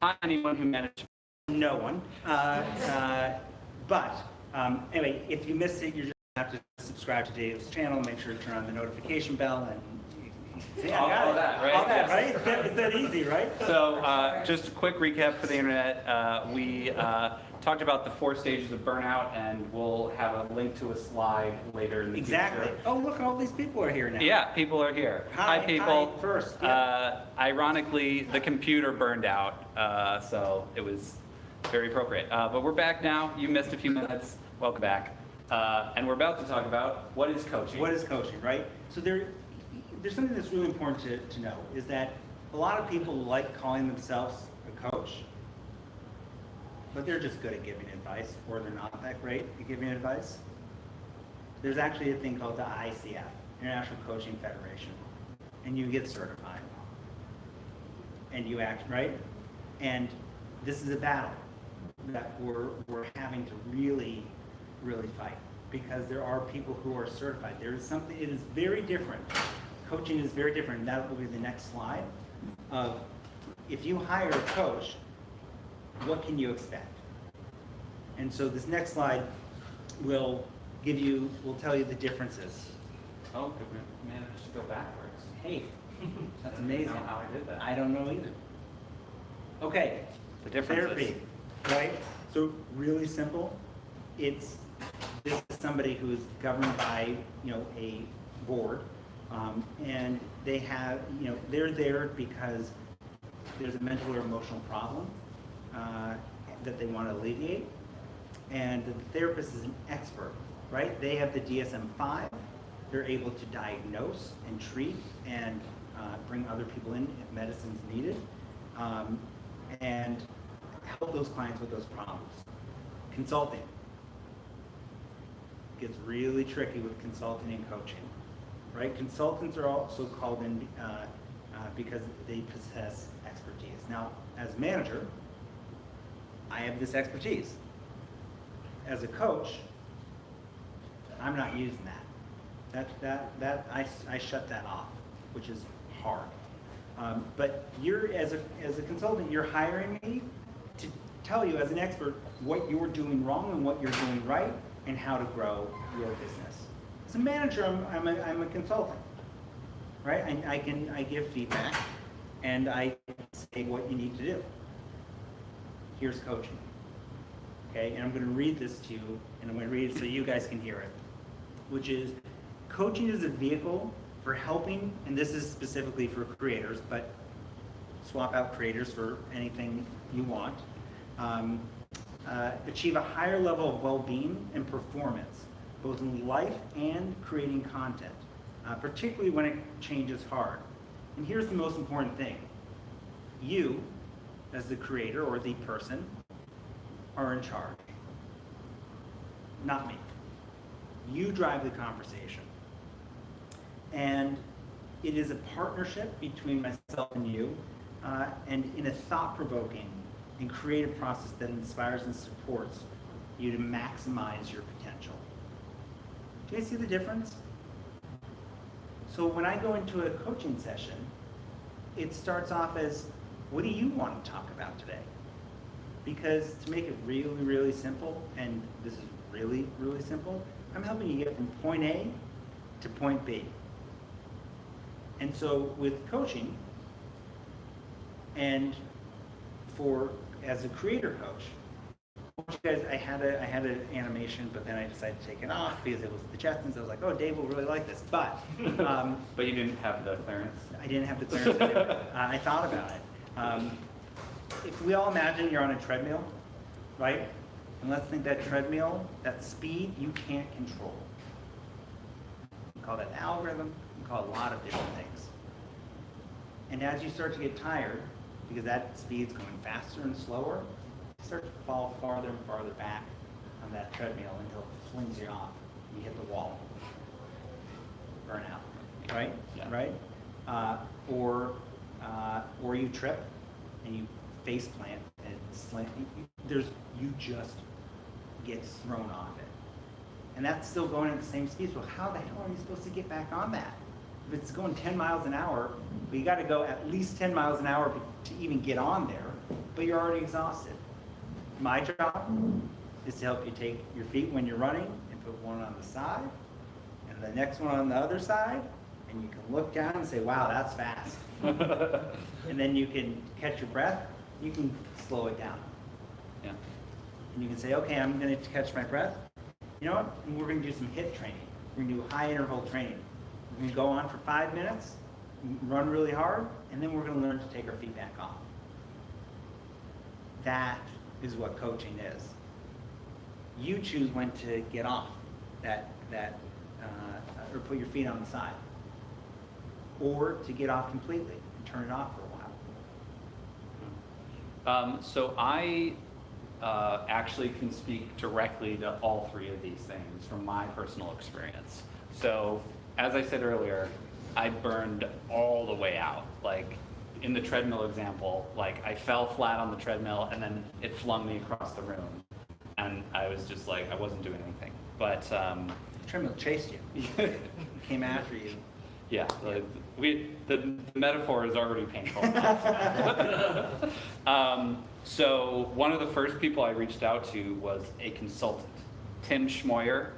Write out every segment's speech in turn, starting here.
Not anyone who managed. No one. But anyway, if you missed it, you just have to subscribe to Dave's channel, make sure to turn on the notification bell, and All that, right? All that, Yes. right? It's that easy, right? So just a quick recap for the internet. We talked about the 4 stages of burnout, and we'll have a link to a slide later in the Exactly. future. Oh, look, all these people are here now. Yeah, people are here. Hi, people. Hi, first. Yeah. Ironically, the computer burned out, so it was very appropriate. But we're back now. You missed a few minutes. Welcome back. And we're about to talk about what is coaching. What is coaching, right? So there's something that's really important to know, is that a lot of people like calling themselves a coach, but they're just good at giving advice, or they're not that great at giving advice. There's actually a thing called the ICF, International Coaching Federation, and you get certified, and you act, right? And this is a battle that we're having to really fight, because there are people who are certified. There is something, it is very different. Coaching is very different, and that will be the next slide. Of if you hire a coach, what can you expect? And so this next slide will tell you the differences. Oh, we managed to go backwards. Hey, that's amazing. I don't know how I did that. I don't know either. Okay, The differences. therapy, right? So really simple. This is somebody who is governed by a board, and they have they're there because there's a mental or emotional problem that they want to alleviate, and the therapist is an expert, right? They have the DSM-5. They're able to diagnose and treat and bring other people in if medicine's needed, and help those clients with those problems. Consulting gets really tricky with consulting and coaching, right? Consultants are also called in because they possess expertise. Now, as a manager, I have this expertise. As a coach, I'm not using that. I shut that off, which is hard. But as a consultant, you're hiring me to tell you as an expert what you're doing wrong and what you're doing right, and how to grow your business. As a manager, I'm a consultant, right? I give feedback, and I say what you need to do. Here's coaching, okay? And I'm going to read this to you, and I'm going to read it so you guys can hear it, which is, coaching is a vehicle for helping, and this is specifically for creators, but swap out creators for anything you want, achieve a higher level of well-being and performance, both in life and creating content, particularly when change is hard. And here's the most important thing. You, as the creator or the person, are in charge, not me. You drive the conversation. And it is a partnership between myself and you, and in a thought-provoking and creative process that inspires and supports you to maximize your potential. Do you see the difference? So when I go into a coaching session, it starts off as, what do you want to talk about today? Because to make it really, really simple, and this is really, really simple, I'm helping you get from point A to point B. And so with coaching, and as a creator coach, you guys, I had an animation, but then I decided to take it off because it was the Jetsons. I was like, oh, Dave will really like this, but But you didn't have the clearance. I didn't have the clearance to do it. I thought about it. If we all imagine you're on a treadmill, right? And let's think that treadmill, that speed, you can't control. You can call that algorithm. You can call it a lot of different things. And as you start to get tired, because that speed's going faster and slower, you start to fall farther and farther back on that treadmill until it flings you off. You hit the wall. Burnout, right? Yeah. Right? Or you trip and you face plant and slant. You just get thrown off it. And that's still going at the same speed. So how the hell are you supposed to get back on that? If it's going 10 miles an hour, but you got to go at least 10 miles an hour to even get on there, but you're already exhausted. My job is to help you take your feet when you're running and put one on the side and the next one on the other side, and you can look down and say, wow, that's fast. And then you can catch your breath, you can slow it down. Yeah. And you can say, okay, I'm going to catch my breath. You know what? And we're going to do some HIIT training. We're going to do high interval training. We're going to go on for 5 minutes, run really hard, and then we're going to learn to take our feet back off. That is what coaching is. You choose when to get off or put your feet on the side, or to get off completely and turn it off for a while. So I actually can speak directly to all three of these things from my personal experience. So as I said earlier, I burned all the way out. Like in the treadmill example, like I fell flat on the treadmill and then it flung me across the room. And I was just like, I wasn't doing anything. But The treadmill chased you. Came after you. yeah, the metaphor is already painful enough. So one of the first people I reached out to was a consultant, Tim Schmoyer.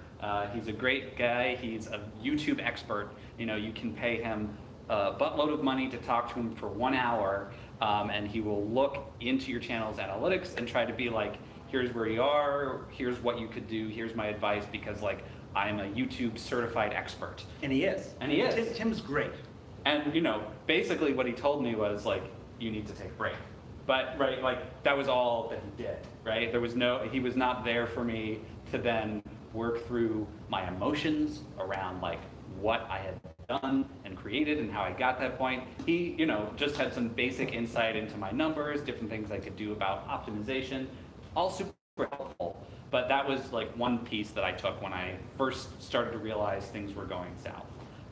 He's a great guy. He's a YouTube expert. You know, you can pay him a buttload of money to talk to him for 1 hour, and he will look into your channel's analytics and try to be like, here's where you are, here's what you could do, here's my advice, because like I'm a YouTube certified expert. And he is. And he is. Tim's great. And you know, basically what he told me was like, you need to take a break. But right, like that was all that he did, right? He was not there for me to then work through my emotions around like what I had done and created and how I got that point. He, you know, just had some basic insight into my numbers, different things I could do about optimization, all super helpful. But that was like one piece that I took when I first started to realize things were going south.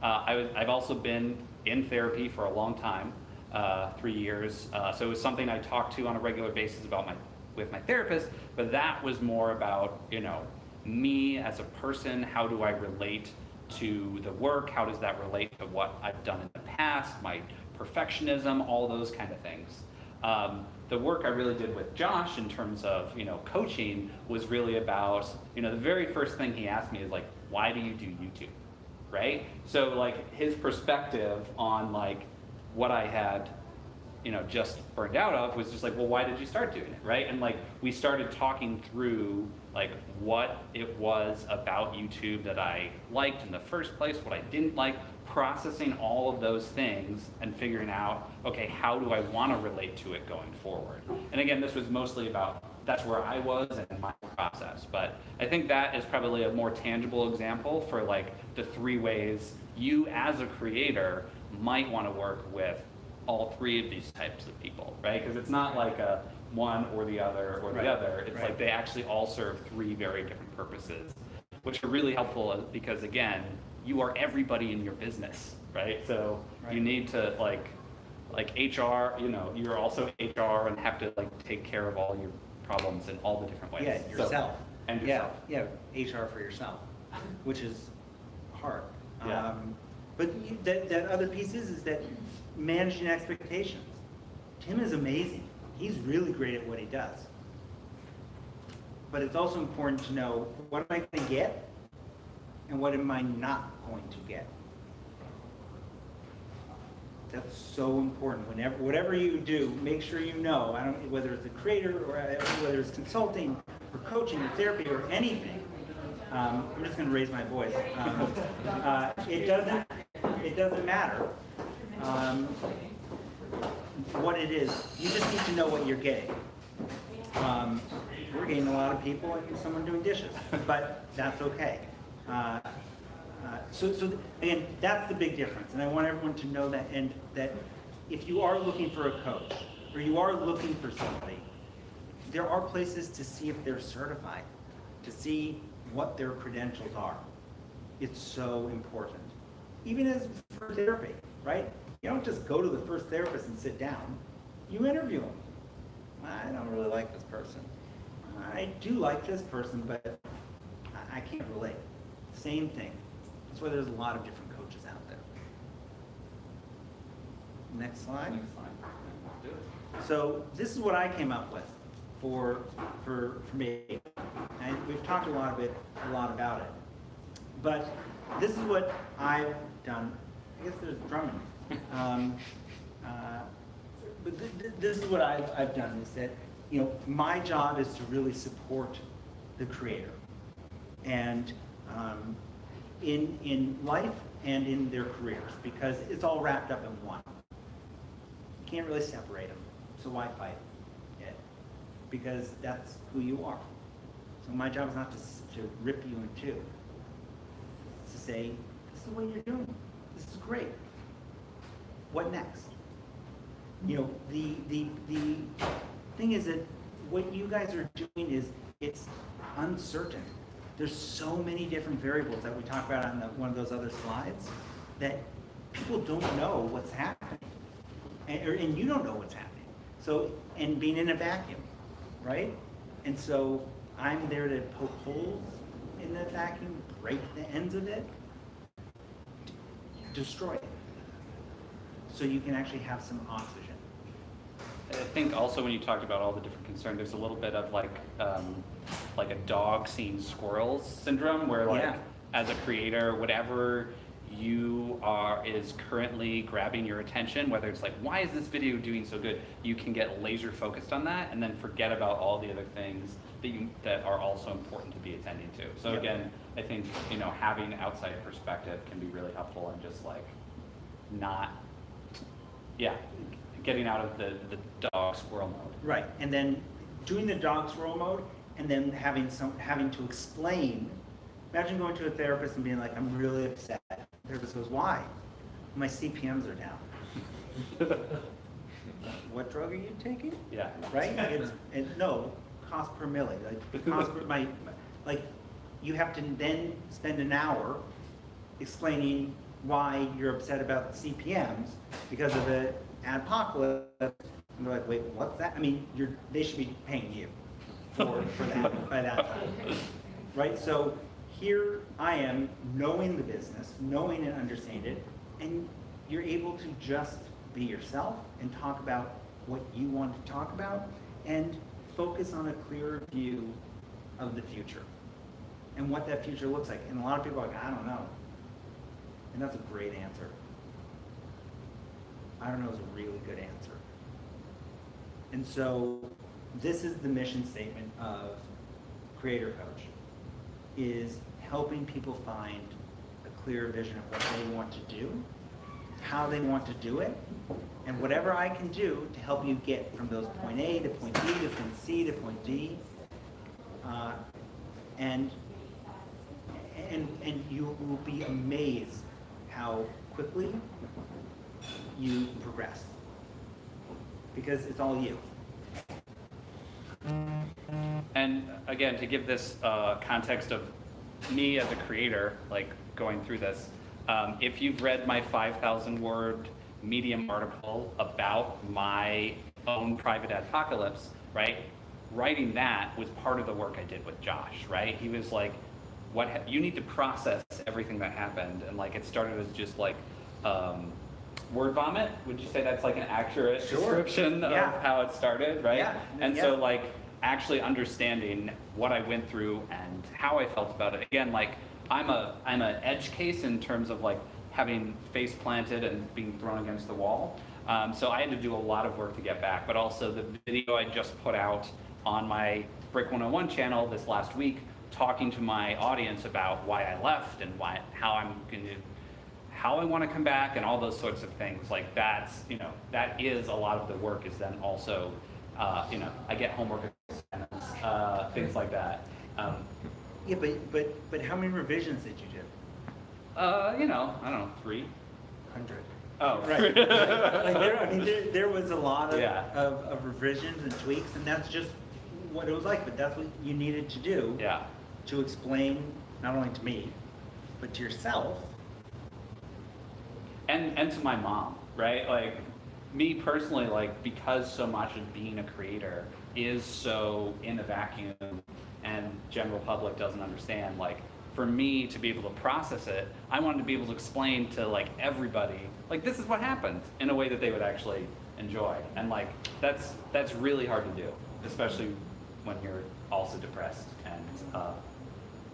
I've also been in therapy for a long time, 3 years. So it was something I talked to on a regular basis with my therapist, but that was more about, you know, me as a person, how do I relate to the work, how does that relate to what I've done in the past, my perfectionism, all those kind of things. The work I really did with Josh in terms of, you know, coaching was really about, you know, the very first thing he asked me is like, why do you do YouTube, right? So like his perspective on like what I had, you know, just burned out of was just like, well, why did you start doing it, right? And like we started talking through like what it was about YouTube that I liked in the first place, what I didn't like, processing all of those things and figuring out, okay, how do I want to relate to it going forward? And again, this was mostly about, that's where I was and my process. But I think that is probably a more tangible example for like the 3 ways you as a creator might want to work with all 3 of these types of people, right? Because it's not like a one or the other or the other. It's like they actually all serve 3 very different purposes, which are really helpful because again, you are everybody in your business, right? So you need to like HR, you know, you're also HR and have to like take care of all your problems in all the different ways. Yeah, yourself. And yourself. Yeah, HR for yourself, which is hard. Yeah. But that other piece is that managing expectations. Tim is amazing. He's really great at what he does. But it's also important to know, what am I going to get and what am I not going to get? That's so important. Whatever you do, make sure you know, whether it's a creator or whether it's consulting or coaching or therapy or anything. I'm just going to raise my voice. It doesn't matter what it is. You just need to know what you're getting. We're getting a lot of people and someone doing dishes, but that's okay. So again, that's the big difference, and I want everyone to know that. And that if you are looking for a coach or you are looking for somebody, there are places to see if they're certified, to see what their credentials are. It's so important. Even as for therapy, right? You don't just go to the first therapist and sit down. You interview them. I don't really like this person. I do like this person, but I can't relate. Same thing. That's why there's a lot of different coaches out there. Next slide. Next slide. Let's do it. So this is what I came up with for me. And we've talked a lot about it. But this is what I've done. I guess there's drumming. But this is what I've done, is that, you know, my job is to really support the creator. And in life and in their careers, because it's all wrapped up in one. You can't really separate them, so why fight it? Because that's who you are. So my job is not to rip you in two. It's to say, this is the way you're doing. This is great. What next? You know, the thing is that what you guys are doing is, it's uncertain. There's so many different variables that we talk about on one of those other slides that people don't know what's happening. And you don't know what's happening. So, and being in a vacuum, right? And so I'm there to poke holes in the vacuum, break the ends of it, destroy it. So you can actually have some oxygen. I think also when you talked about all the different concerns, there's a little bit of like a dog seeing squirrels syndrome, where like Yeah. as a creator, whatever you are is currently grabbing your attention, whether it's like, why is this video doing so good? You can get laser focused on that and then forget about all the other things that are also important to be attending to. So Yep. again, I think, you know, having outside perspective can be really helpful, and just like not, getting out of the dog squirrel mode. Right, and then doing the dog squirrel mode, and then having to explain. Imagine going to a therapist and being like, I'm really upset. The therapist goes, why? My CPMs are down. What drug are you taking? Yeah. Right? No, cost per milli. Like, cost per, like, you have to then spend an hour explaining why you're upset about the CPMs because of the apocalypse. And they're like, wait, what's that? I mean, they should be paying you for that by that time. Right? So here I am, knowing the business, knowing and understanding it, and you're able to just be yourself and talk about what you want to talk about, and focus on a clearer view of the future and what that future looks like. And a lot of people are like, I don't know. And that's a great answer. I don't know is a really good answer. And so this is the mission statement of Creator Coach, is helping people find a clear vision of what they want to do, how they want to do it, and whatever I can do to help you get from those point A to point B to point C to point D, and you will be amazed how quickly you progress, because it's all you. And again, to give this context of me as a creator, like going through this, if you've read my 5,000 word Medium article about my own private apocalypse, right? Writing that was part of the work I did with Josh, right? He was like, you need to process everything that happened. And like, it started as just like word vomit. Would you say that's like an accurate description of how it started, right? Yeah. And so like actually understanding what I went through and how I felt about it. Again, like I'm an edge case in terms of like having face planted and being thrown against the wall. So I had to do a lot of work to get back, but also the video I just put out on my BRICK 101 channel this last week, talking to my audience about why I left and how I want to come back and all those sorts of things. Like that is a lot of the work, is then also, I get homework assignments, things like that. Yeah, but how many revisions did you do? I don't know, 300. Oh, right. There was a lot of revisions and tweaks, and that's just what it was like. But that's what you needed to do to explain not only to me, but to yourself. And to my mom, right? Like me personally, like because so much of being a creator is so in a vacuum and general public doesn't understand, like for me to be able to process it, I wanted to be able to explain to like everybody, like this is what happened in a way that they would actually enjoy. And like that's really hard to do, especially when you're also depressed and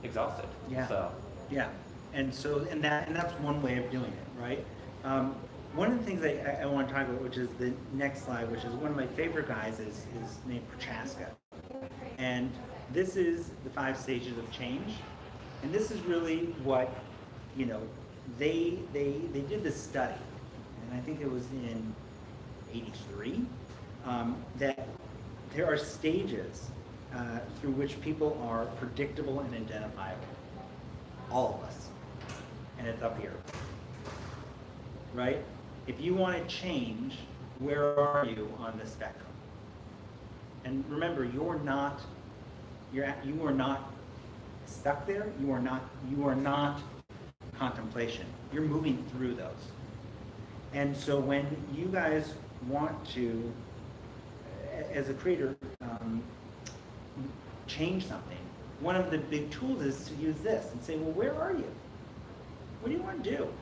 exhausted. Yeah. So Yeah, and that's one way of doing it, right? One of the things I want to talk about, which is the next slide, which is one of my favorite guys, is named Prochaska, and this is the 5 stages of change, and this is really what, you know, they did this study, and I think it was in '83, that there are stages through which people are predictable and identifiable. All of us. And it's up here. Right? If you want to change, where are you on the spectrum? And remember, you are not stuck there. You are not contemplation. You're moving through those. And so when you guys want to, as a creator, change something, one of the big tools is to use this and say, well, where are you? What do you want to do?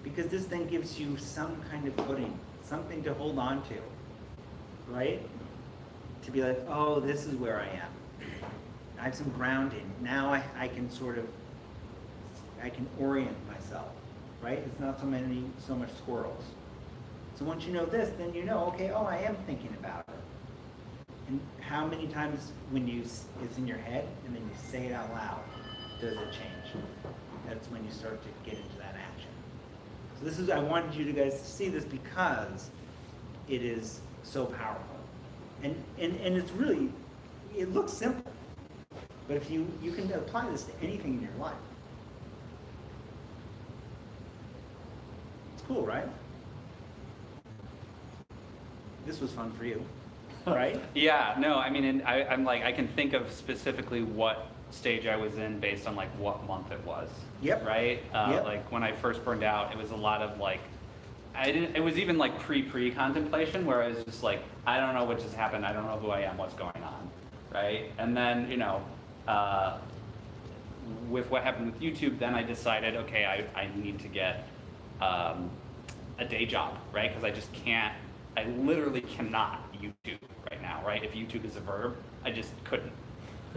Because this then gives you some kind of footing, something to hold on to, right? To be like, oh, this is where I am. I have some grounding. Now I can I can orient myself, right? It's not so much squirrels. So once you know this, then you know, okay, oh, I am thinking about it. And how many times when it's in your head and then you say it out loud, does it change? That's when you start to get into that action. So I wanted you guys to see this because it is so powerful. And it's really, it looks simple, but if you can apply this to anything in your life. It's cool, right? This was fun for you. Right? Yeah, no, I mean, and I'm like, I can think of specifically what stage I was in based on like what month it was. Yep. Right? Yep. Like when I first burned out, it was a lot of like, it was even like pre-contemplation where I was just like, I don't know what just happened. I don't know who I am, what's going on. Right? And then, you know, with what happened with YouTube, then I decided, okay, I need to get a day job, right? Because I just can't, I literally cannot YouTube right now, right? If YouTube is a verb, I just couldn't.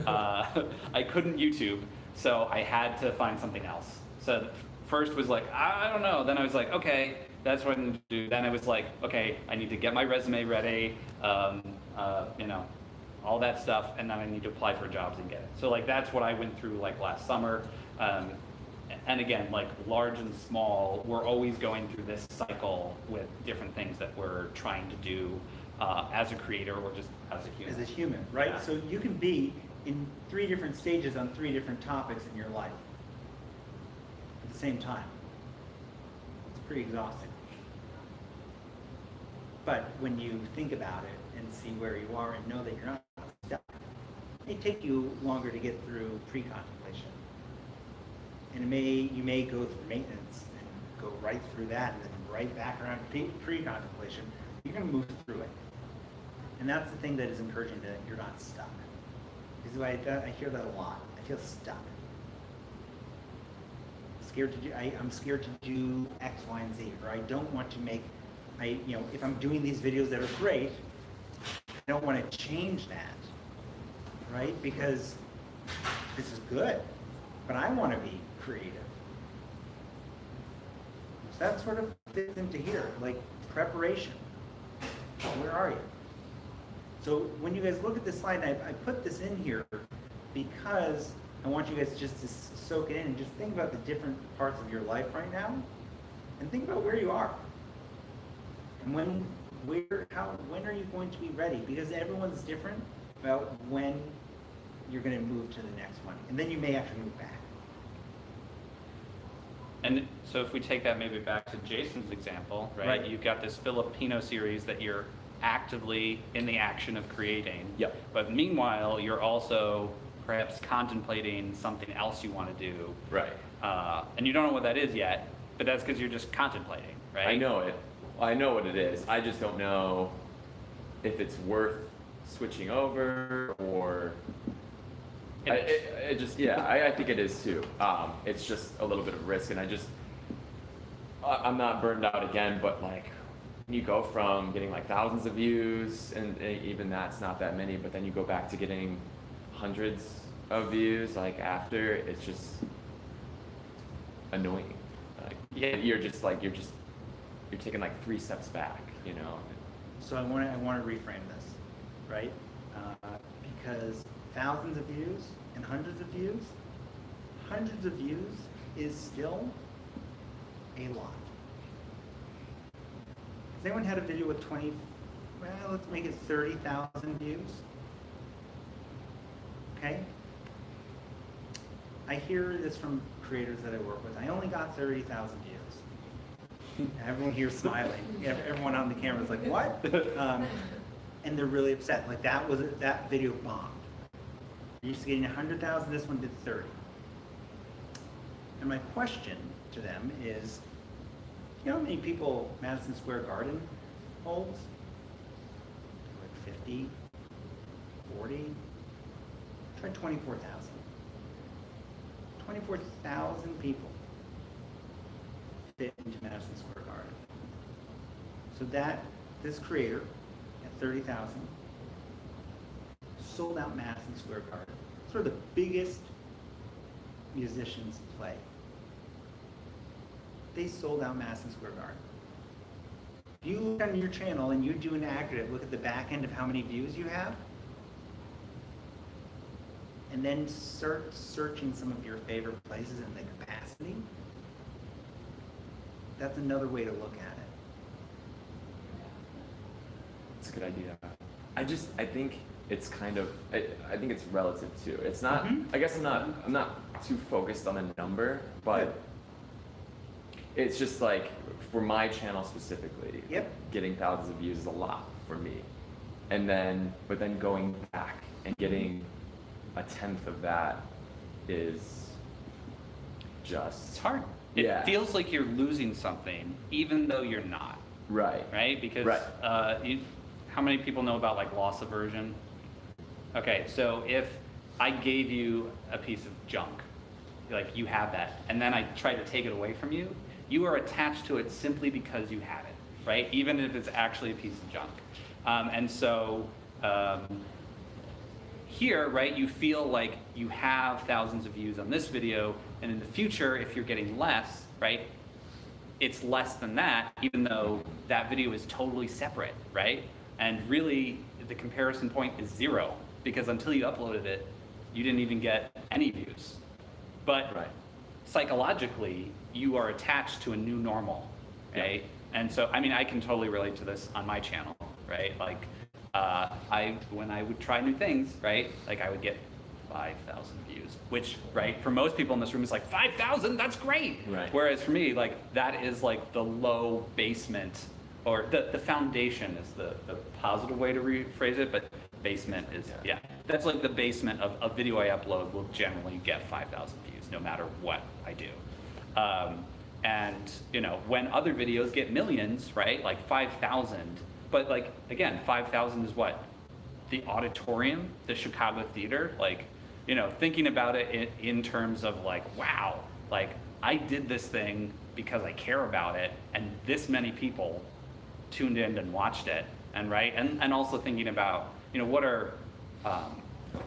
I couldn't YouTube, so I had to find something else. So first was like, I don't know. Then I was like, okay, that's what I need to do. Then I was like, okay, I need to get my resume ready, you know, all that stuff, and then I need to apply for jobs and get it. So like that's what I went through like last summer. And again, like large and small, we're always going through this cycle with different things that we're trying to do as a creator or just as a human. As a human, right? Yeah. So you can be in 3 different stages on 3 different topics in your life at the same time. It's pretty exhausting. But when you think about it and see where you are and know that you're not stuck, it may take you longer to get through pre-contemplation. And you may go through maintenance and go right through that and then right back around to pre-contemplation. You're going to move through it. And that's the thing that is encouraging, that you're not stuck. Because I hear that a lot. I feel stuck. I'm scared to do X, Y, and Z, or I don't want to make, if I'm doing these videos that are great, I don't want to change that, right? Because this is good, but I want to be creative. So that sort of fits into here, like preparation. Where are you? So when you guys look at this slide, I put this in here because I want you guys just to soak it in and just think about the different parts of your life right now, and think about where you are. And when are you going to be ready? Because everyone's different about when you're going to move to the next one, and then you may actually move back. And so if we take that maybe back to Jason's example, right? You've got this Filipino series that you're actively in the action of creating. Yep. But meanwhile, you're also perhaps contemplating something else you want to do. Right. And you don't know what that is yet, but that's because you're just contemplating, right? I know it. I know what it is. I just don't know if it's worth switching over or It just, yeah, I think it is too. It's just a little bit of risk, and I'm not burned out again, but like, you go from getting like thousands of views, and even that's not that many, but then you go back to getting hundreds of views, like after, it's just annoying. Like, Yeah. you're taking like 3 steps back, you know? So I want to reframe this, right? Because thousands of views and hundreds of views is still a lot. Has anyone had a video with let's make it 30,000 views? Okay? I hear this from creators that I work with. I only got 30,000 views. Everyone here smiling. Everyone on the camera is like, what? And they're really upset. Like that video bombed. You're used to getting 100,000, this one did 30. And my question to them is, you know how many people Madison Square Garden holds? Like 50, 40? Try 24,000. 24,000 people fit into Madison Square Garden. So this creator at 30,000 sold out Madison Square Garden. Sort of the biggest musicians play. They sold out Madison Square Garden. If you look on your channel and you do an aggregate, look at the back end of how many views you have, and then start searching some of your favorite places and the capacity, that's another way to look at it. It's a good idea. I think it's kind of, I think it's relative too. It's not, I guess I'm not too focused on the number, but it's just like, for my channel specifically, getting thousands of views is a lot for me. But then going back and getting 1/10 of that is just... It's hard. It feels like you're losing something, even though you're not. Right. Right? Because how many people know about like loss aversion? Okay, so if I gave you a piece of junk, like you have that, and then I try to take it away from you, you are attached to it simply because you have it, right? Even if it's actually a piece of junk. Here, right, you feel like you have thousands of views on this video, and in the future, if you're getting less, right, it's less than that, even though that video is totally separate, right? And really, the comparison point is 0, because until you uploaded it, you didn't even get any views. But psychologically, you are attached to a new normal, right? And so, I mean, I can totally relate to this on my channel, right? Like, when I would try new things, right? Like I would get 5,000 views, which, right, for most people in this room is like 5,000, that's great. Right. Whereas for me, like that is like the low basement, or the foundation is the positive way to rephrase it, but basement is, that's like the basement of a video I upload will generally get 5,000 views no matter what I do. And you know, when other videos get millions, right, like 5,000, but like, again, 5,000 is what? The auditorium, the Chicago theater, like, you know, thinking about it in terms of like, wow, like I did this thing because I care about it, and this many people tuned in and watched it, and right, and also thinking about, you know, what are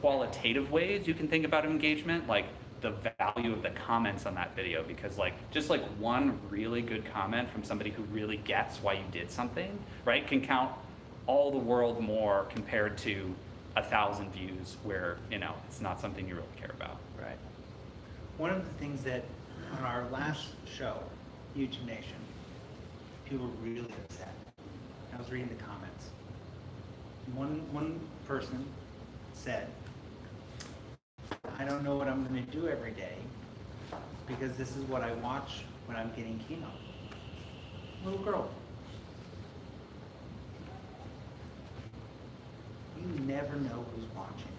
qualitative ways you can think about engagement, like the value of the comments on that video, because like just like one really good comment from somebody who really gets why you did something, right, can count all the world more compared to 1,000 views where, you know, it's not something you really care about. Right. One of the things that on our last show, YouTube Nation, people were really upset. I was reading the comments. One person said, I don't know what I'm going to do every day because this is what I watch when I'm getting chemo. Little girl. You never know who's watching.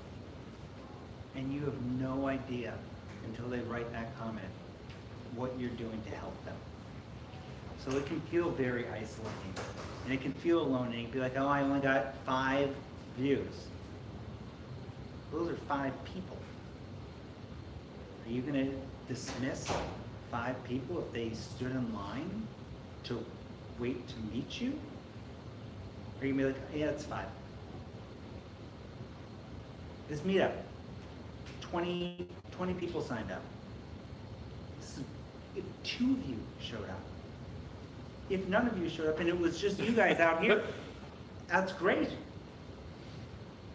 And you have no idea until they write that comment what you're doing to help them. So it can feel very isolating. And it can feel alone, and you can be like, oh, I only got 5 views. Those are 5 people. Are you gonna dismiss 5 people if they stood in line to wait to meet you? Or are you gonna be like, yeah, it's 5. This meetup, 20 people signed up. If 2 of you showed up, if none of you showed up and it was just you guys out here, that's great.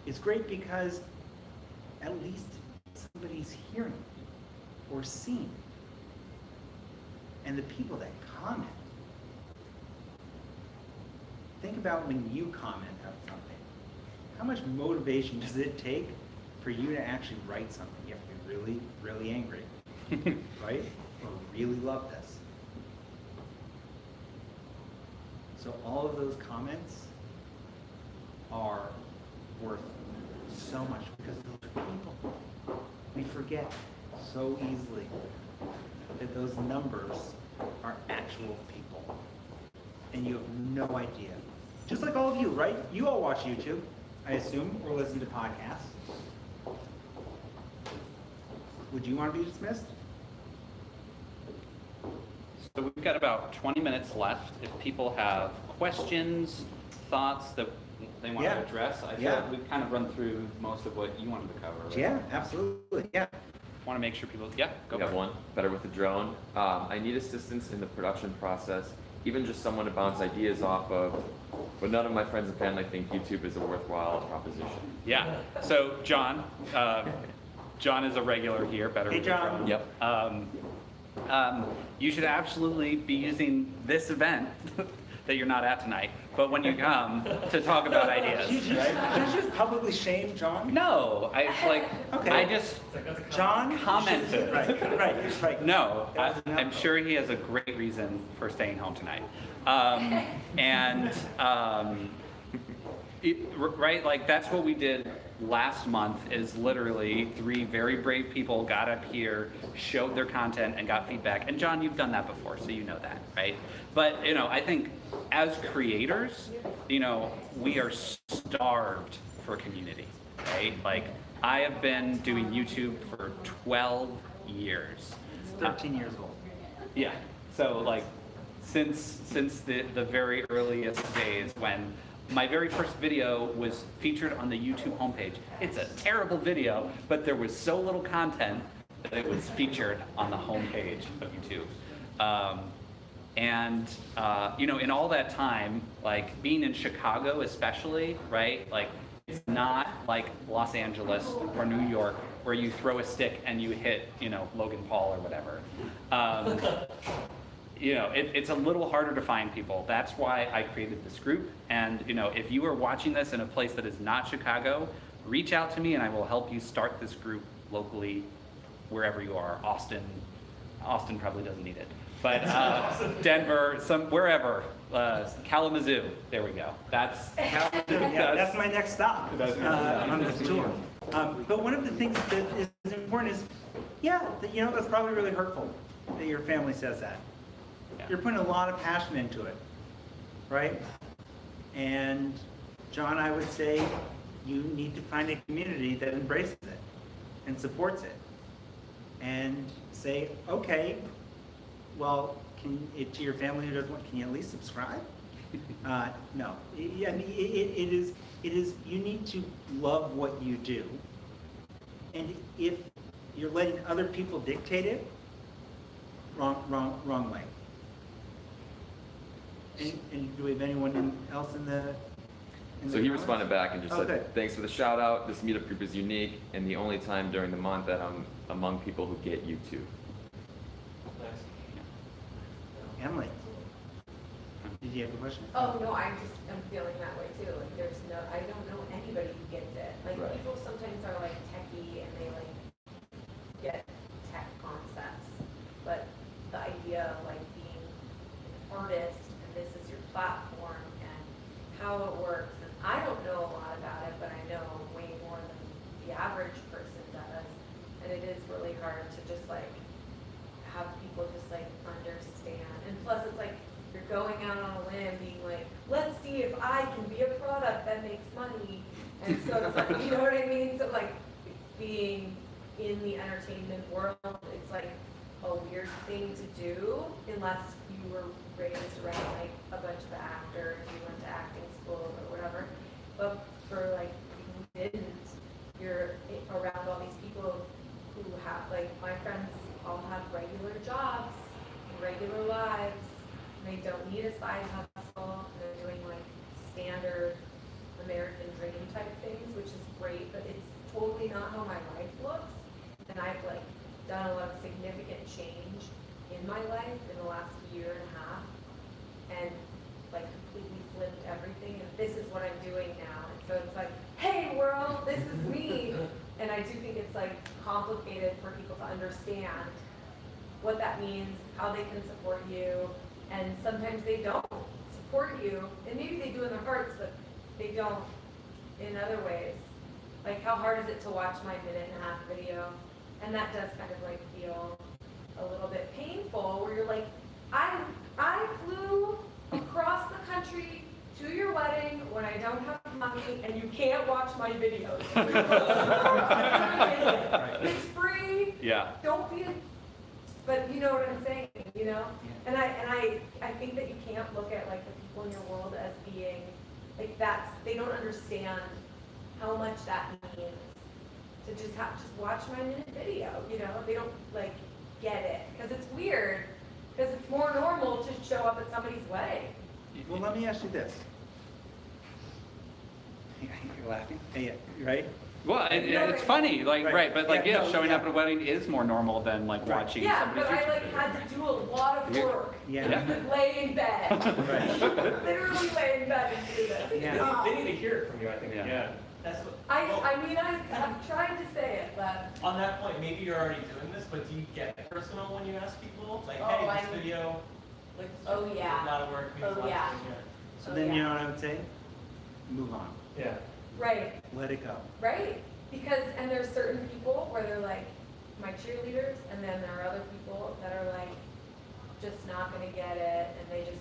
It's great because at least somebody's hearing or seeing. And the people that comment, think about when you comment on something. How much motivation does it take for you to actually write something? You have to be really, really angry, right? Or really love this. So all of those comments are worth so much because those are people. We forget so easily that those numbers are actual people. And you have no idea. Just like all of you, right? You all watch YouTube, I assume, or listen to podcasts. Would you want to be dismissed? So we've got about 20 minutes left. If people have questions, thoughts that they want to address, I feel like we've kind of run through most of what you wanted to cover. Right? Yeah, absolutely. Yeah. Want to make sure people, go We have for it. one, better with the drone. I need assistance in the production process, even just someone to bounce ideas off of, but none of my friends and family think YouTube is a worthwhile proposition. Yeah. So John, John is a regular here, better Hey, with the John. drone. Yep. You should absolutely be using this event that you're not at tonight, but when you come to talk about ideas. Did you just publicly shame John? No, Okay. I just John commented. Right. No, That was enough. I'm sure he has a great reason for staying home tonight. Right, like that's what we did last month is literally 3 very brave people got up here, showed their content and got feedback. And John, you've done that before, so you know that, right? But, I think as creators, we are starved for community, right? Like I have been doing YouTube for 12 years. He's 13 years old. Yeah. So like since the very earliest days when my very first video was featured on the YouTube homepage. It's a terrible video, but there was so little content that it was featured on the homepage of YouTube. In all that time, like being in Chicago especially, right? Like it's not like Los Angeles or New York where you throw a stick and you hit, Logan Paul or whatever. It's a little harder to find people. That's why I created this group. And, if you are watching this in a place that is not Chicago, reach out to me and I will help you start this group locally, wherever you are. Austin probably doesn't need it. But Denver, wherever, Kalamazoo, there we go. That's my next stop on this tour. But one of the things that is important is, that's probably really hurtful that your family says that. Yeah. You're putting a lot of passion into it, right? And John, I would say you need to find a community that embraces it and supports it and say, okay, well, to your family who doesn't want, can you at least subscribe? No, it is, you need to love what you do. And if you're letting other people dictate it, wrong way. And do we have anyone else in the So he responded back and just said, good. thanks for the shout out. This meetup group is unique and the only time during the month that I'm among people who get YouTube. Emily, did you have a question? Oh, no, I'm feeling that way too. Like I don't know anybody who gets it. Like Right. people sometimes are like techie and they like get tech concepts, but the idea of like being an artist and this is your platform and how it works, and I don't know a lot about it, but I know way more than the average person does, and it is really hard to just like have people just like understand. And plus it's like you're going out on a limb being like, let's see if I can be a product that makes money. And so it's like, you know what I mean? So like being in the entertainment world like a weird thing to do unless you were raised around like a bunch of actors, you went to acting school or whatever. But for like people who didn't, you're around all these people who have, like my friends all have regular jobs, regular lives, and they don't need a side hustle, and they're doing like standard American dream type things, which is great, but it's totally not how my life looks. And I've like done a lot of significant change in my life in the last year and a half, and like completely flipped everything. And this is what I'm doing now. And so it's like, hey world, this is me. And I do think it's like complicated for people to understand what that means, how they can support you, and sometimes they don't support you, and maybe they do in their hearts, but they don't in other ways. Like, how hard is it to watch my 1.5-minute video? And that does kind of like feel a little bit painful, where you're like, I flew across the country to your wedding when I don't have money, and you can't watch my videos. It's free. Yeah. Don't be, but you know what I'm saying, you know? And I think that you can't look at like the people in your world as being like they don't understand how much that means to just watch my minute video, you know? They don't like get it, because it's weird, because it's more normal to show up at somebody's wedding. Well, let me ask you this. You're laughing? Yeah, right? Well, it's funny, like, right, but like, Yeah, yeah, no, showing yeah. up at a wedding is more normal than like Right. watching Yeah, somebody's but I YouTube like video. had to do a lot of work. Yeah. Yeah. And lay in bed. Right. Literally lay in bed and do this. Yeah. They need to hear it from you, I think. Yeah. That's what. I mean, I'm trying to say it, but On that point, maybe you're already doing this, but do you get personal when you ask people? Like, Oh, hey, I- this video, like, this Oh, is yeah. a lot of work. means Oh, a lot yeah. to me. So Oh, then, you yeah. know what I would say? Move on. Yeah. right, Let it go. right. Because, and there's certain people where they're like my cheerleaders, and then there are other people that are like just not gonna get it, and they just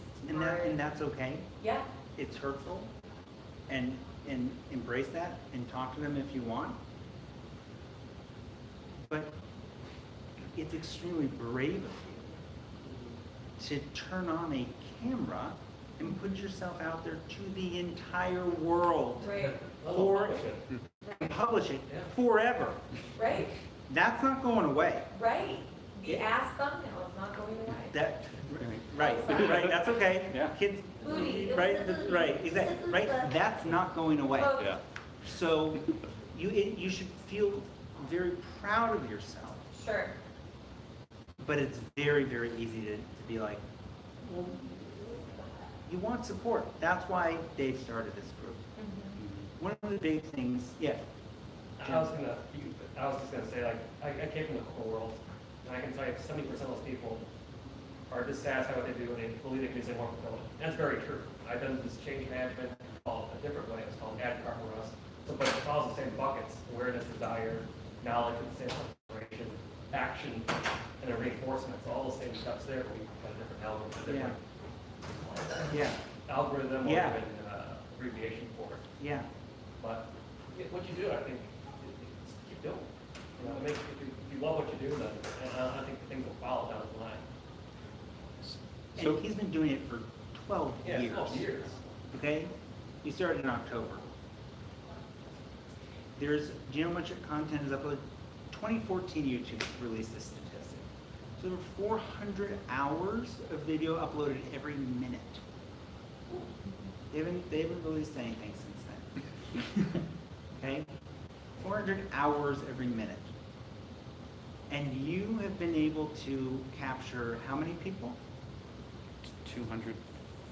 And that's okay. yeah, It's hurtful. And embrace that and talk to them if you want. But it's extremely brave of you to turn on a camera and put yourself out there to the entire world. right, For- Publish it. And publish it Yeah. forever. right, That's not going away. right. The Yeah. ass thumbnail is not going away. That, right, right, that's okay. Yeah. Kids, Booty. right, right, exactly, right, that's not going away. Well, Yeah. So you should feel very proud of yourself, sure. but it's very, very easy to be like, well, you want support. That's why Dave started this group. Mm-hmm. One of the big things, yeah, I was just gonna say, like, I came from the corporate world, and I can tell you 70% of those people are dissatisfied with what they do, and they believe they can do something more fulfilling. That's very true. I've done this change management called a different way. It's called ad cart for us. So, but it follows the same buckets: awareness, desire, knowledge, inspiration, action, and then reinforcement. So all those same steps there, but we've got a different algorithm, a different yeah, algorithm, or Yeah. even abbreviation for it. yeah. But what you do, I think, is keep doing. You know, if you love what you do, then I think things will follow down the line. So- And he's been doing it for 12 Yeah, years. 12 years. Okay? He started in October. Do you know how much content is uploaded? 2014 YouTube released this statistic. So there were 400 hours of video uploaded every minute. They haven't released anything since then. Okay? 400 hours every minute. And you have been able to capture how many people? 200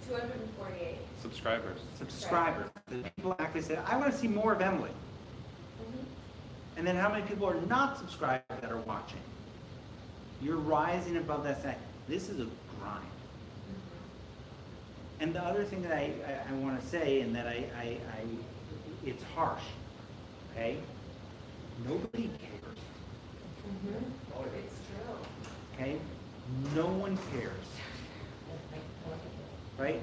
248. subscribers. Subscribers. The people actually said, I want to see more of Emily. Mhm. And then how many people are not subscribed that are watching? You're rising above that saying, this is a grind. And the other thing that I want to say, and that it's harsh, okay? Nobody cares, Mhm. It's true. okay? No one cares, right?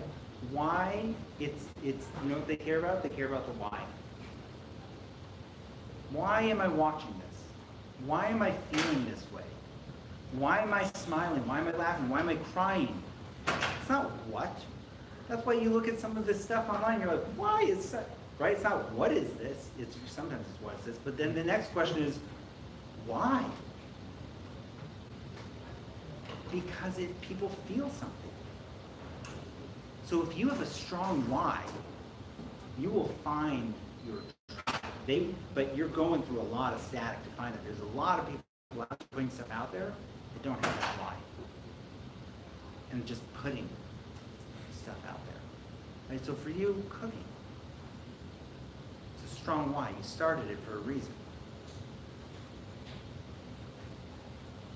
Why? It's you know what they care about? They care about the why. Why am I watching this? Why am I feeling this way? Why am I smiling? Why am I laughing? Why am I crying? It's not what. That's why you look at some of this stuff online, you're like, why is that? Right? It's not what is this, it's sometimes it's what is this, but then the next question is, why? Because people feel something. So if you have a strong why, you will find but you're going through a lot of static to find that there's a lot of people putting stuff out there that don't have that why. And just putting stuff out there. Right? So for you, cooking. It's a strong why. You started it for a reason.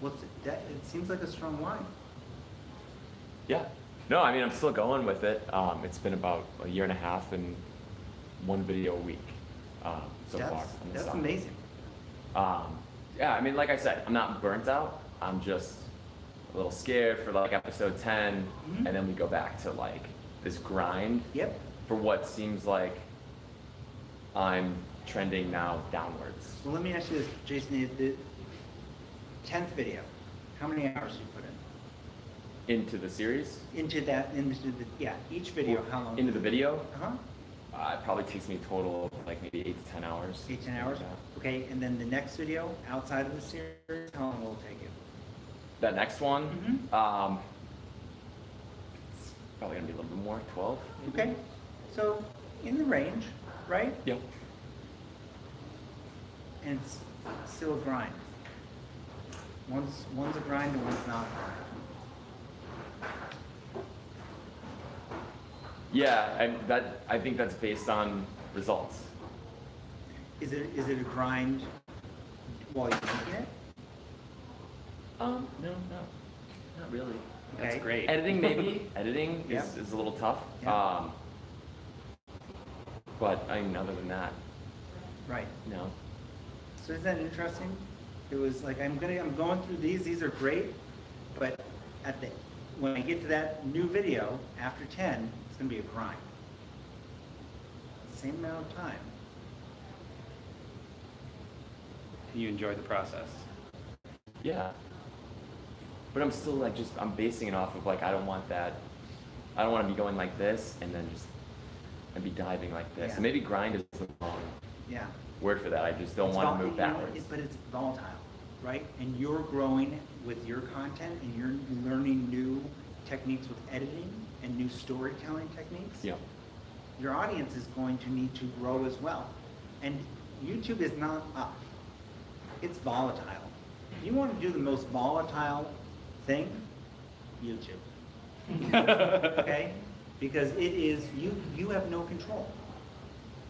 What's it? It seems like a strong why. Yeah. No, I mean, I'm still going with it. It's been about a year and a half and one video a week so far. on the That's side. amazing. Yeah, I mean, like I said, I'm not burnt out. I'm just a little scared for like episode 10, Mhm. and then we go back to like this grind Yep. for what seems like I'm trending now downwards. Well, let me ask you this, Jason. The 10th video, how many hours do you put Into the series, in? Each video, how long? into the video, Uh-huh. it probably takes me a total of like maybe 8 to 10 hours. 8 to 10 hours? Yeah. Okay, and then the next video, outside of the series, how long will it take you? That next one, Mhm. it's probably gonna be a little bit more, 12. maybe? Okay, so in the range, right? Yep. And it's still a grind. One's a grind and one's not a grind. Yeah, I think that's based on results. Is it a grind while you're making it? No, not really. That's Okay. great. Editing maybe. Editing Yeah. is a little tough. Yeah. But I mean, other than that, Right. no. So isn't that interesting? It was like I'm going through these are great, but when I get to that new video after 10, it's gonna be a grind. Same amount of time. You enjoy the process. Yeah. But I'm still like I'm basing it off of like I don't want to be going like this and then and be diving like this. Yeah. And maybe grind is the wrong Yeah. word for that. I just don't It's want to vol- move you know what? backwards. But it's volatile, right? And you're growing with your content and you're learning new techniques with editing and new storytelling techniques. Yeah. Your audience is going to need to grow as well. And YouTube is not up. It's volatile. If you want to do the most volatile thing, YouTube. Okay? Because it is, you have no control.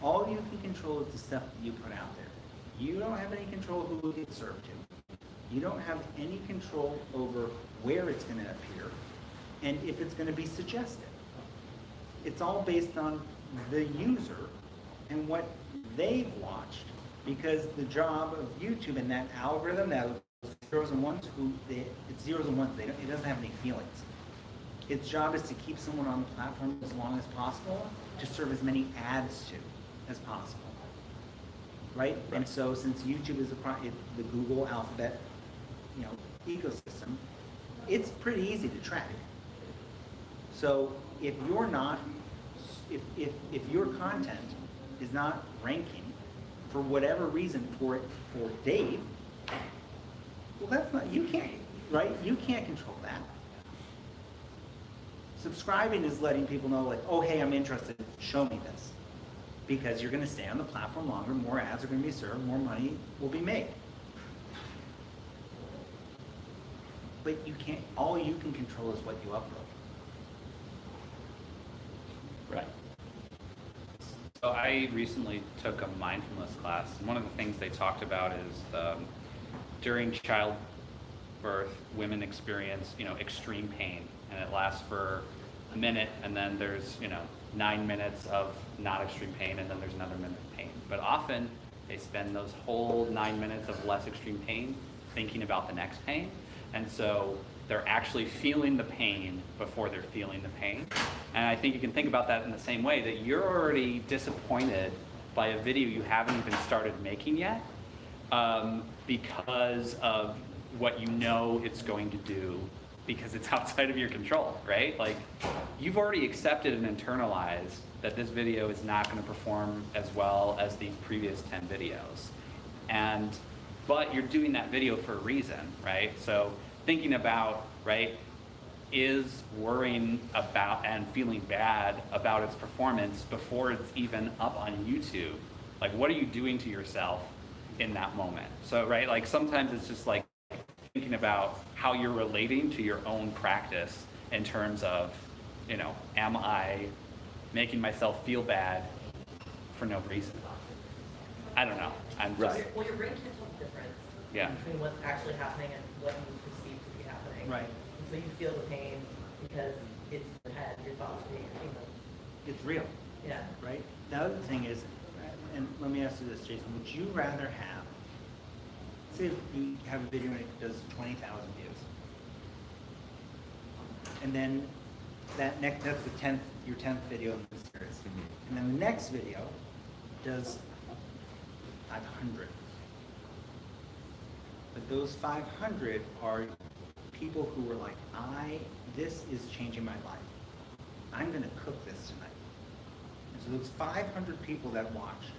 All you can control is the stuff that you put out there. You don't have any control who will get served to. You don't have any control over where it's going to appear and if it's going to be suggested. It's all based on the user and what they've watched. Because the job of YouTube and that algorithm, that zeros and ones, it's zeros and ones. It doesn't have any feelings. Its job is to keep someone on the platform as long as possible, to serve as many ads to as possible. Right? And so since YouTube is the Google Alphabet, ecosystem, it's pretty easy to track. So if you're not, if your content is not ranking for whatever reason for Dave, well, that's not, you can't, right? You can't control that. Subscribing is letting people know, like, oh, hey, I'm interested, show me this. Because you're going to stay on the platform longer, more ads are going to be served, more money will be made. But all you can control is what you upload. Right. So I recently took a mindfulness class, and one of the things they talked about is during childbirth, women experience, extreme pain, and it lasts for a minute, and then there's, 9 minutes of not extreme pain, and then there's another minute of pain. But often they spend those whole 9 minutes of less extreme pain thinking about the next pain, and so they're actually feeling the pain before they're feeling the pain. And I think you can think about that in the same way, that you're already disappointed by a video you haven't even started making yet, because of what you know it's going to do because it's outside of your control, right? Like, you've already accepted and internalized that this video is not going to perform as well as these previous 10 videos. But you're doing that video for a reason, right? So thinking about, right, is worrying about and feeling bad about its performance before it's even up on YouTube. Like, what are you doing to yourself in that moment? So, right, like sometimes it's just like thinking about how you're relating to your own practice in terms of, you know, am I making myself feel bad for no reason? I don't know. I'm just, Well, your brain can't tell the difference yeah. between what's actually happening and what you perceive to be happening. Right. And so you feel the pain because it's your head, your thoughts are being your feelings. It's real, Yeah. right? The other thing is, and let me ask you this, Jason, would you rather have, say you have a video and it does 20,000 views, and then that's your 10th video in the series, and then the next video does 500. But those 500 are people who were like, this is changing my life. I'm gonna cook this tonight. And so those 500 people that watched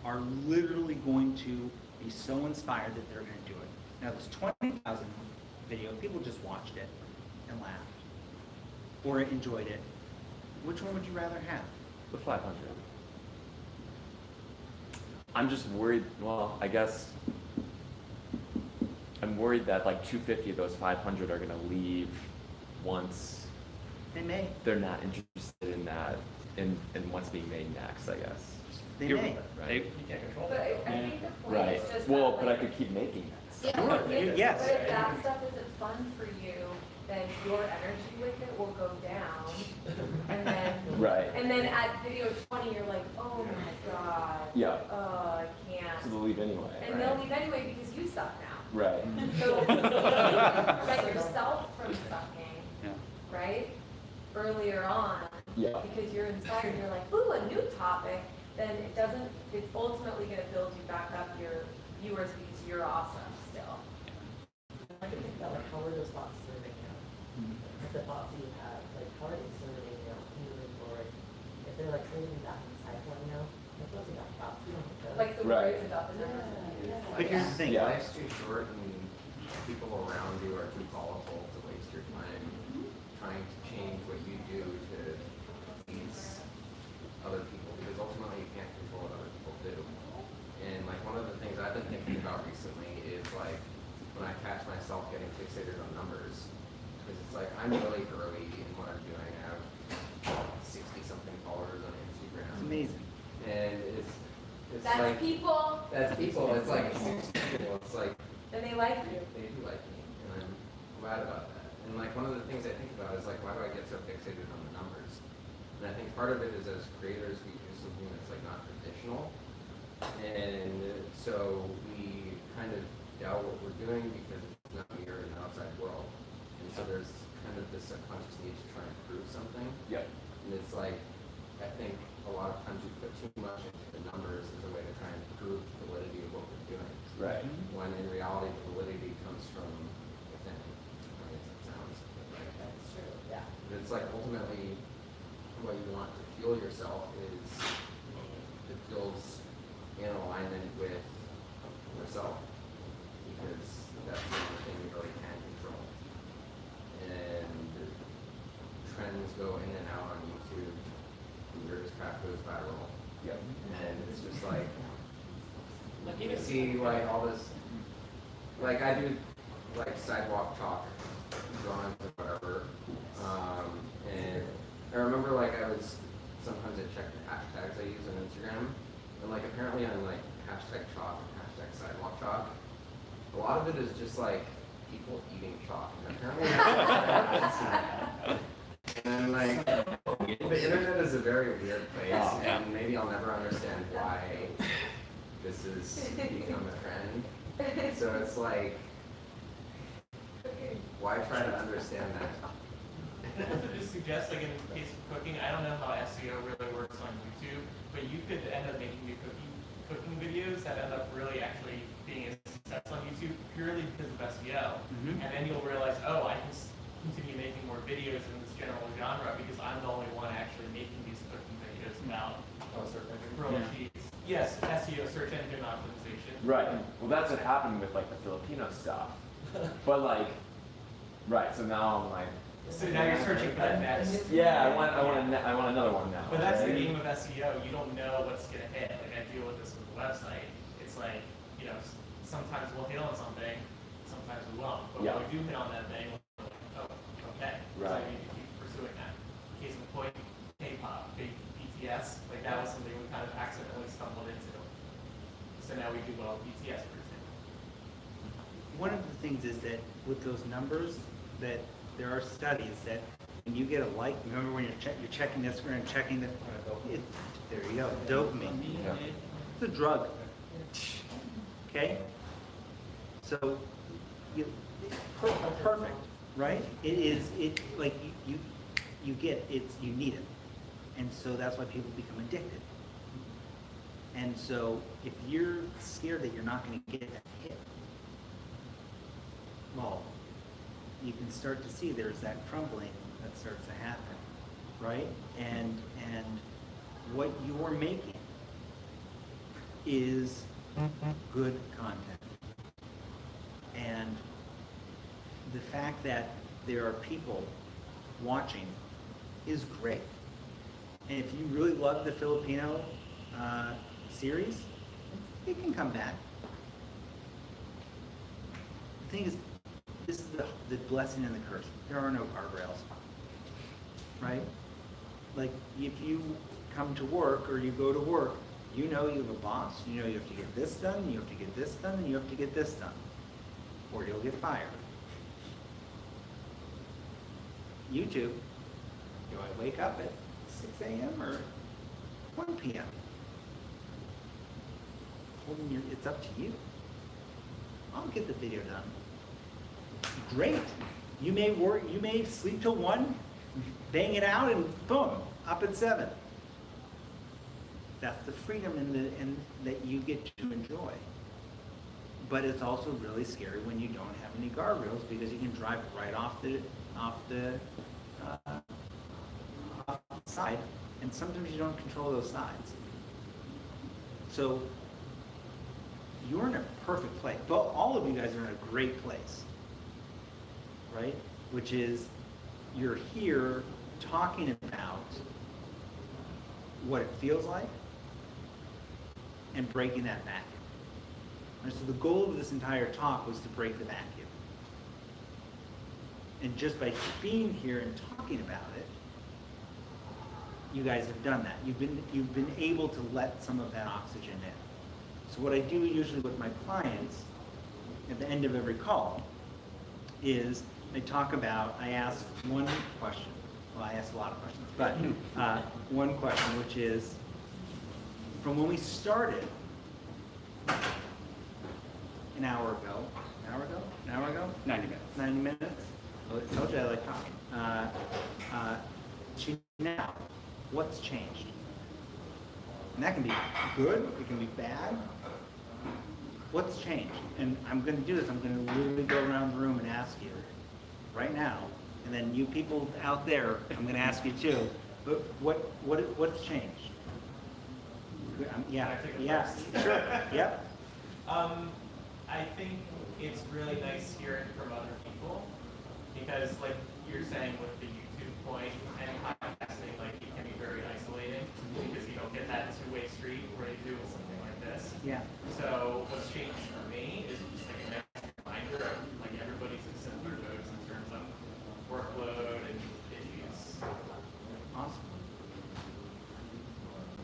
are literally going to be so inspired that they're gonna do it. Now this 20,000 video, people just watched it and laughed, or enjoyed it. Which one would you rather have? The 500. I'm just worried, well, I guess I'm worried that like 250 of those 500 are gonna leave once They may. they're not interested in that, in what's being made next, I guess. They You're- may. Right? They- You can't control But that. I think the point Right. is just Well, that, but I like, could keep making that. yeah, Yes. but if that stuff isn't fun for you, then your energy with it will go down. And then, Right. and then at video 20, you're like, oh my God. Yeah. Oh, I can't. So they'll leave anyway. And right? they'll leave anyway because you suck now. Right. So you can prevent yourself from sucking, Yeah. right? Earlier on. Yeah. Because you're inspired, you're like, ooh, a new topic, then it's ultimately gonna build you back up your viewers because you're awesome still. I can think about like how are those thoughts serving you? Like the thoughts that you have, like how are they serving you moving forward? If they're like holding you back and stifling you, like those are not thoughts. You don't have to. Like the Right. worries about the numbers. But here's the thing. Yeah. Life's too short and people around you are too volatile to waste your time trying to change what you do to please other people, because ultimately you can't control what other people do. And like one of the things I've been thinking about recently is like when I catch myself getting fixated on numbers, because it's like I'm really early in what I'm doing. I have 60 something followers on Instagram. It's amazing. And it's That's like people, that's people. It's like 60 people. It's like and they like you. they do like me, and I'm glad about that. And like one of the things I think about is like, why do I get so fixated on the numbers? And I think part of it is as creators, we do something that's like not traditional, and so we kind of doubt what we're doing because it's not mirrored in the outside world. And so there's kind of this subconscious need to try and prove something. Yep. And it's like, I think a lot of times we put too much into the numbers as a way to try and prove the validity of what we're doing. Right. When in reality, the validity comes from within. I mean, it sounds like That's true. Yeah. but it's like ultimately what you want to feel yourself is it feels in alignment with yourself, because that's the only thing you really can control. And trends go in and out on YouTube. Weirdest crap goes viral. Yep. And it's just like you see like all this, like I do like sidewalk chalk drawings or whatever, and I remember like sometimes I check the hashtags I use on Instagram, and like apparently on like hashtag chalk and hashtag sidewalk chalk, a lot of it is just like people eating chalk, and apparently and like the internet is a very weird place, Oh, yeah. and maybe I'll never understand why this has become a trend. So it's like, why try to understand that? And I would just suggest, like in the case of cooking, I don't know how SEO really works on YouTube, but you could end up making new cooking videos that end up really actually being a success on YouTube purely because of SEO. Right. Well, that's what happened with like the Filipino stuff. But like, right. So now I'm like, So now you're searching for that next. yeah, I want another one now. But that's the right? game of SEO. You don't know what's gonna hit. Like I deal with this with the website. It's like, you know, sometimes we'll hit on something, sometimes we won't. But Yeah. when we do hit on that thing, we're like, oh, okay. So Right. we need to keep pursuing that. Case in point, K-pop, big BTS. Like that was something we kind of accidentally stumbled into. So now we do well with BTS, for example. One of the things is that with those numbers, that there are studies that when you get a like, remember when you're checking Instagram, checking the, there you go, dopamine. Yeah. It's a drug. Okay? So, perfect, right? Like you get, you need it. And so that's why people become addicted. And so if you're scared that you're not going to get that hit, well, you can start to see there's that crumbling that starts to happen, right? And what you're making is good content. And the fact that there are people watching is great. And if you really love the Filipino series, it can come back. The thing is, this is the blessing and the curse. There are no guardrails, right? Like if you come to work or you go to work, you know you have a boss, you know you have to get this done, you have to get this done, and you have to get this done, or you'll get fired. YouTube, do I wake up at 6 a.m. or 1 p.m.? It's up to you. I'll get the video done. Great. You may sleep till 1, bang it out, and boom, up at 7. That's the freedom that you get to enjoy. But it's also really scary when you don't have any guardrails because you can drive right off the side, and sometimes you don't control those sides. So you're in a perfect place. But all of you guys are in a great place, right? Which is you're here talking about what it feels like and breaking that vacuum. And so the goal of this entire talk was to break the vacuum. And just by being here and talking about it, you guys have done that. You've been able to let some of that oxygen in. So what I do usually with my clients at the end of every call is I ask one question. Well, I ask a lot of questions, but one question, which is, from when we started an hour ago, 90 minutes. 90 minutes. Well, I told you I like talking. To now, what's changed? And that can be good, it can be bad. What's changed? And I'm going to do this. I'm going to literally go around the room and ask you right now, and then you people out there, I'm going to ask you too. But what's changed? Yeah, sure, yep. I think it's really nice hearing from other people because, like you're saying with the YouTube point and podcasting, like it can be very isolating because you don't get that two-way street where you do with something like this. Yeah. So what's changed for me is just like a next reminder of like everybody's in similar boats in terms of workload and issues. Awesome.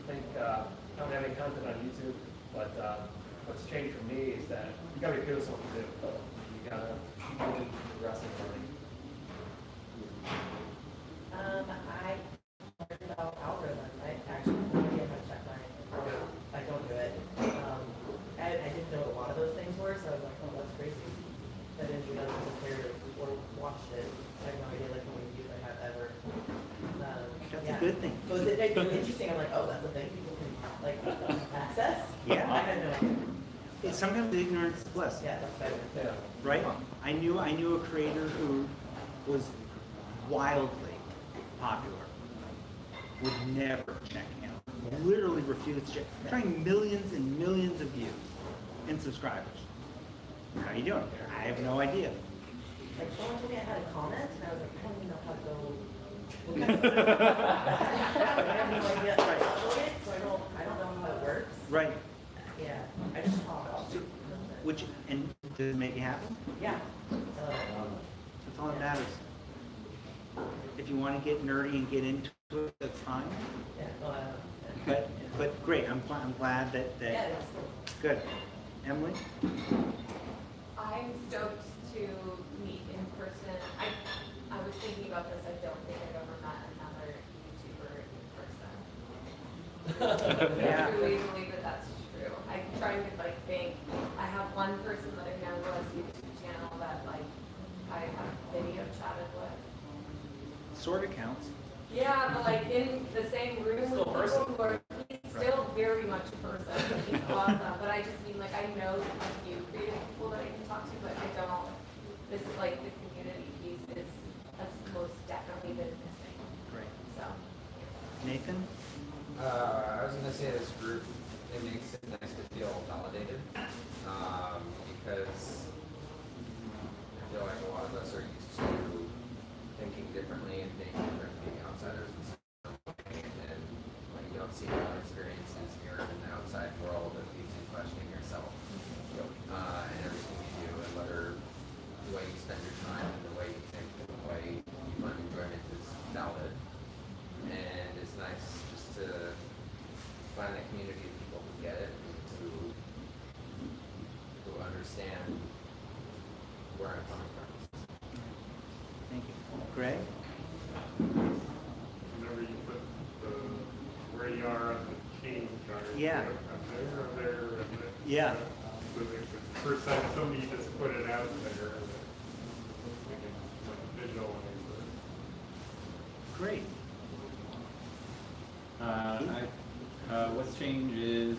I think I don't have any content on YouTube, but what's changed for me is that you gotta be good at something to do. You gotta keep moving, progressing, learning. I learned about algorithms. I actually have no idea how to check mine. I don't do it. I didn't know what a lot of those things were, so I was like, oh, that's crazy. I didn't even know it was there or watched it. I have no idea like how many views I have ever. That's a good thing. So it's interesting. I'm like, oh, that's a thing people can like access. Yeah. I had no idea. Sometimes ignorance is bliss. Yeah, that's better. Yeah. Right? I knew a creator who was wildly popular, would never check out, literally refused to check, trying millions and millions of views, and subscribers. How you doing? I have no idea. Like someone told me I had a comment, and I was like, I don't even know how to go. I have no idea how to upload it, so I don't know how it works. Right. Yeah, I just talked. Which, and does it make you happy? Yeah. That's all that matters. If you want to get nerdy and get into it, that's fine. Yeah, no, But great, I'm glad that, yeah, that's cool. good. Emily? I'm stoked to meet in person. I was thinking about this. I don't think I've ever met another YouTuber in person. Yeah. I truly believe that that's true. I'm trying to like think. I have one person that I know who has a YouTube channel that like I have video chatted with. Sort of counts. Yeah, but like in the same room with people who are, he's still very much a person. He's awesome. But I just mean like I know a few creative people that I can talk to, but I don't. This is like the community piece has most definitely been missing. Great. So. Nathan? I was gonna say this group, it makes it nice to feel validated, because I feel like a lot of us are used to thinking differently and being different, being outsiders in some way, and when you don't see your own experiences mirrored in the outside world, it leaves you questioning yourself, and everything you do, and whether the way you spend your time and the way you think and the way you find enjoyment is valid. And it's nice just to find that community of people who get it and who understand where I'm coming from. Thank you. Greg? Whenever you put where you are on the change chart. Yeah. Up there, and Yeah. so the first time somebody just put it out there, we can visualize it. Great. What's changed is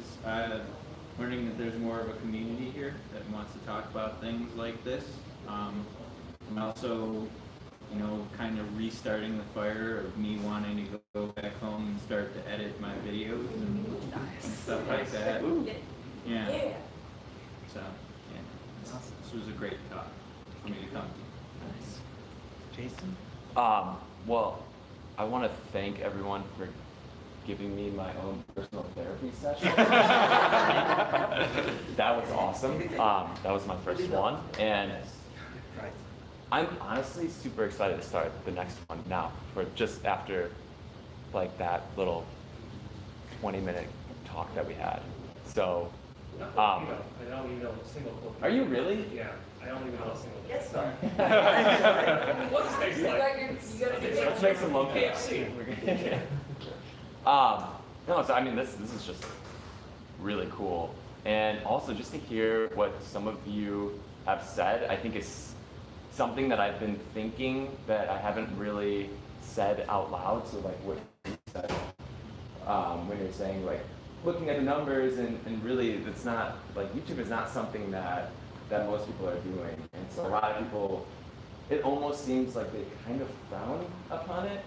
learning that there's more of a community here that wants to talk about things like this. I'm also, kind of restarting the fire of me wanting to go back home and start to edit my videos and stuff like that. Yeah. So, yeah. Awesome. This was a great talk for me to come to. Jason? Well, I want to thank everyone for giving me my own personal therapy session. That was awesome. That was my first one, and Right. I'm honestly super excited to start the next one now, for just after like that little 20-minute talk that we had. So, I don't even know a single clip. are you really? Yeah, I don't even know a single clip. Yes, sir. What does it taste like? You gotta Let's make some local. KFC. No, so I mean, this is just really cool, and also just to hear what some of you have said, I think is something that I've been thinking that I haven't really said out loud. So like what you said, when you're saying like looking at the numbers and really it's not like YouTube is not something that most people are doing, and so a lot of people, it almost seems like they kind of frown upon it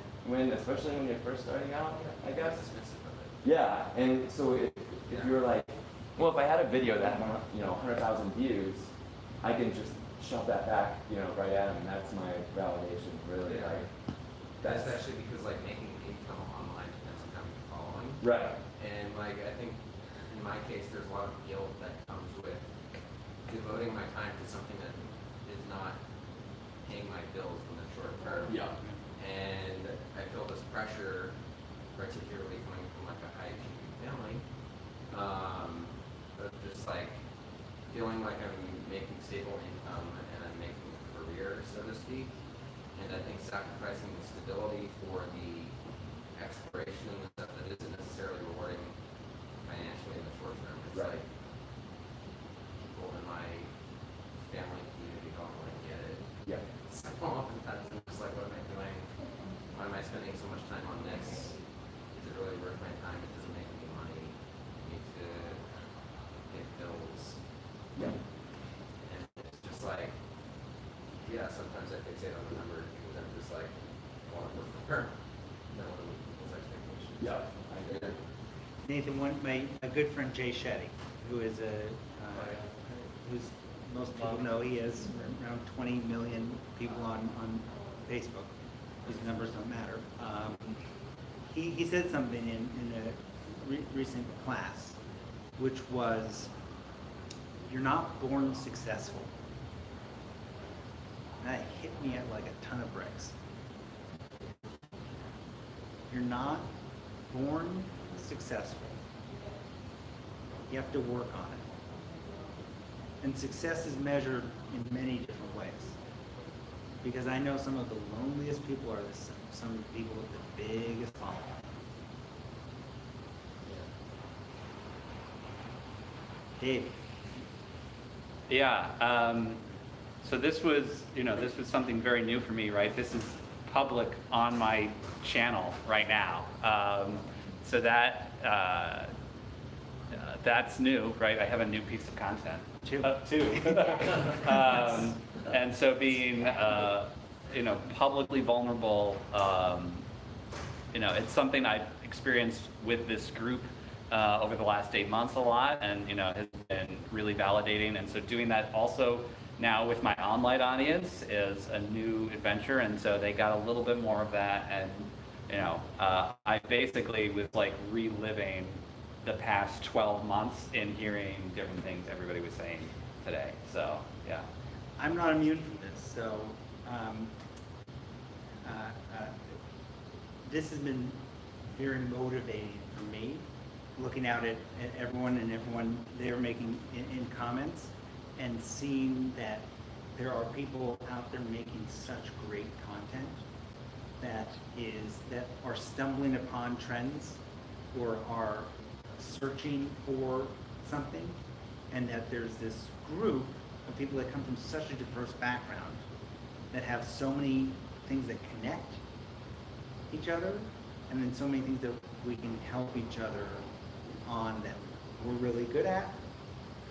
especially when you're first starting out, I guess. Yeah, and so if you're like, well, if I had a video that had 100,000 views, I can just shove that back, right at them. That's my validation, really. Yeah. Like, That's actually because like making income online depends on how many following. right. And like I think in my case there's a lot of guilt that comes with devoting my time to something that is not paying my bills in the short term. Yeah. And I feel this pressure, particularly coming from like a high achieving family, of just like feeling like I'm making stable income and I'm making a career, so to speak. And I think sacrificing the stability for the exploration and the stuff that isn't necessarily rewarding financially in the short term. It's Right. like people in my family community don't really get it. Yeah. So oftentimes I'm just like, what am I doing? Why am I spending so much time on this? Is it really worth my time? It doesn't make any money. I need to pay bills. Yeah. And it's just like, yeah, sometimes I fixate on the number because I'm just like, I want to work for her. No one people's expectations. Yeah. I get it. Nathan, a good friend Jay Shetty, who is a who's, most people know he has around 20 million people on Facebook. His numbers don't matter. He said something in a recent class, which was, you're not born successful. And that hit me at like a ton of bricks. You're not born successful. You have to work on it. And success is measured in many different ways. Because I know some of the loneliest people are some people with the biggest following. Dave. Yeah. So this was, this was something very new for me, right? This is public on my channel right now. So that's new, right? I have a new piece of content. Two. And so being, publicly vulnerable, it's something I've experienced with this group over the last 8 months a lot, and has been really validating. And so doing that also now with my online audience is a new adventure, and so they got a little bit more of that. And I basically was like reliving the past 12 months in hearing different things everybody was saying today. So yeah, I'm not immune from this, so this has been very motivating for me, looking out at everyone and everyone they're making in comments, and seeing that there are people out there making such great content that are stumbling upon trends or are searching for something, and that there's this group of people that come from such a diverse background that have so many things that connect each other, and then so many things that we can help each other on that we're really good at,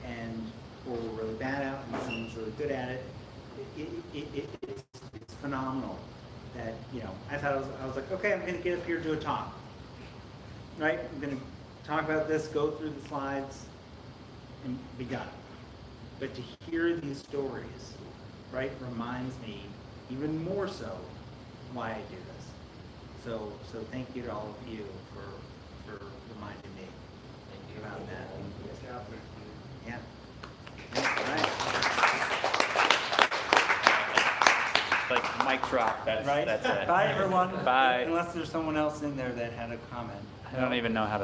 or we're really bad at, and someone's really good at it. It's phenomenal that, I thought I was like, okay, I'm going to get up here and do a talk, right? I'm going to talk about this, go through the slides, and be done. But to hear these stories, right, reminds me even more so why I do this. So thank you to all of you for reminding me about that. Yeah. All right. like mic drop. That's Right? That's it. Bye, everyone. Bye. Unless there's someone else in there that had a comment. I don't even know how to